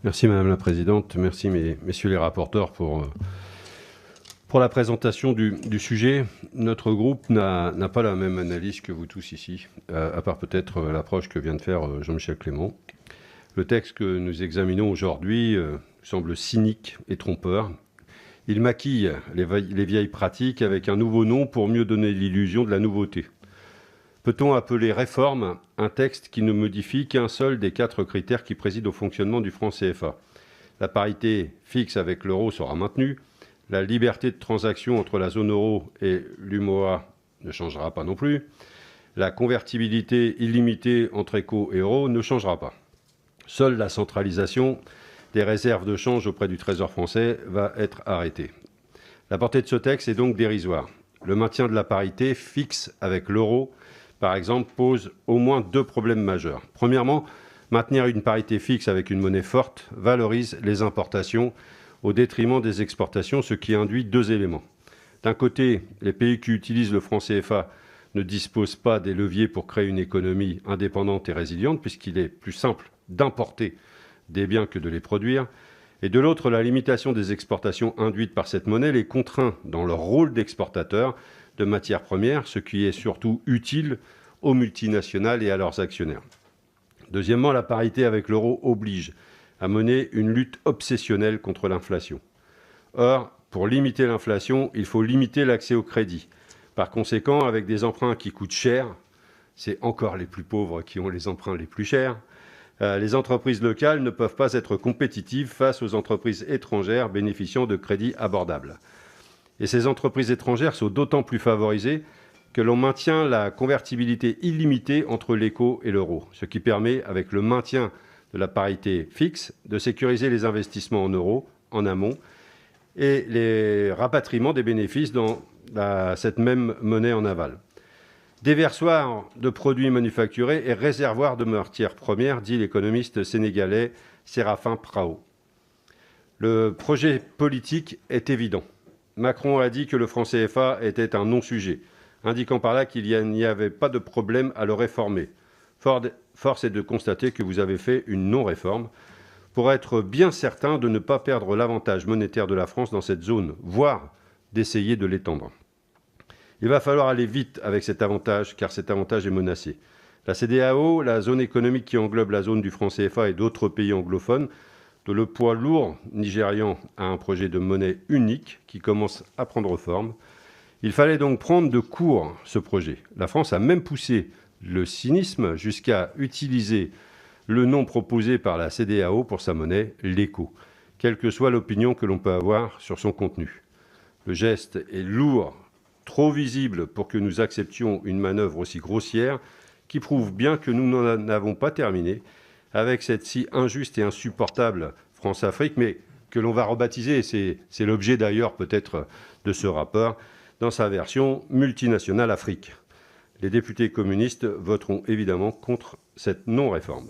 Merci Madame la Présidente, merci messieurs les rapporteurs pour la présentation du sujet. Notre groupe n'a pas la même analyse que vous tous ici, à part peut-être l'approche que vient de faire Jean-Michel Clément. Le texte que nous examinons aujourd'hui semble cynique et trompeur. Il maquille les vieilles pratiques avec un nouveau nom pour mieux donner l'illusion de la nouveauté. Peut-on appeler réforme un texte qui ne modifie qu'un seul des 4 critères qui président au fonctionnement du franc CFA? La parité fixe avec l'euro sera maintenue. La liberté de transaction entre la zone euro et l'UMOA ne changera pas non plus. La convertibilité illimitée entre éco et euro ne changera pas. Seule la centralisation des réserves de change auprès du Trésor français va être arrêtée. La portée de ce texte est donc dérisoire. Le maintien de la parité fixe avec l'euro, par exemple, pose au moins 2 problèmes majeurs. Premièrement, maintenir une parité fixe avec une monnaie forte valorise les importations au détriment des exportations, ce qui induit 2 éléments. D'un côté, les pays qui utilisent le franc CFA ne disposent pas des leviers pour créer une économie indépendante et résiliente, puisqu'il est plus simple d'importer des biens que de les produire. Et de l'autre, la limitation des exportations induite par cette monnaie les contraint dans leur rôle d'exportateur de matières premières, ce qui est surtout utile aux multinationales et à leurs actionnaires. Deuxièmement, la parité avec l'euro oblige à mener une lutte obsessionnelle contre l'inflation. Or, pour limiter l'inflation, il faut limiter l'accès au crédit. Par conséquent, avec des emprunts qui coûtent cher, c'est encore les plus pauvres qui ont les emprunts les plus chers, les entreprises locales ne peuvent pas être compétitives face aux entreprises étrangères bénéficiant de crédits abordables. Et ces entreprises étrangères sont d'autant plus favorisées que l'on maintient la convertibilité illimitée entre l'éco et l'euro, ce qui permet, avec le maintien de la parité fixe, de sécuriser les investissements en euros en amont et les rapatriements des bénéfices dans cette même monnaie en aval. Déversoir de produits manufacturés et réservoir de matières premières, dit l'économiste sénégalais Séraphin Prao. Le projet politique est évident. Macron a dit que le franc CFA était un non-sujet, indiquant par là qu'il n'y avait pas de problème à le réformer. Force est de constater que vous avez fait une non-réforme pour être bien certain de ne pas perdre l'avantage monétaire de la France dans cette zone, voire d'essayer de l'étendre. Il va falloir aller vite avec cet avantage, car cet avantage est menacé. La CEDEAO, la zone économique qui englobe la zone du franc CFA et d'autres pays anglophones, de le poids lourd nigérian a un projet de monnaie unique qui commence à prendre forme. Il fallait donc prendre de court ce projet. La France a même poussé le cynisme jusqu'à utiliser le nom proposé par la CEDEAO pour sa monnaie, l'éco, quelle que soit l'opinion que l'on peut avoir sur son contenu. Le geste est lourd, trop visible pour que nous acceptions une manœuvre aussi grossière, qui prouve bien que nous n'en avons pas terminé avec cette si injuste et insupportable France-Afrique, mais que l'on va rebaptiser, et c'est l'objet d'ailleurs peut-être de ce rapport, dans sa version multinationale Afrique. Les députés communistes voteront évidemment contre cette non-réforme.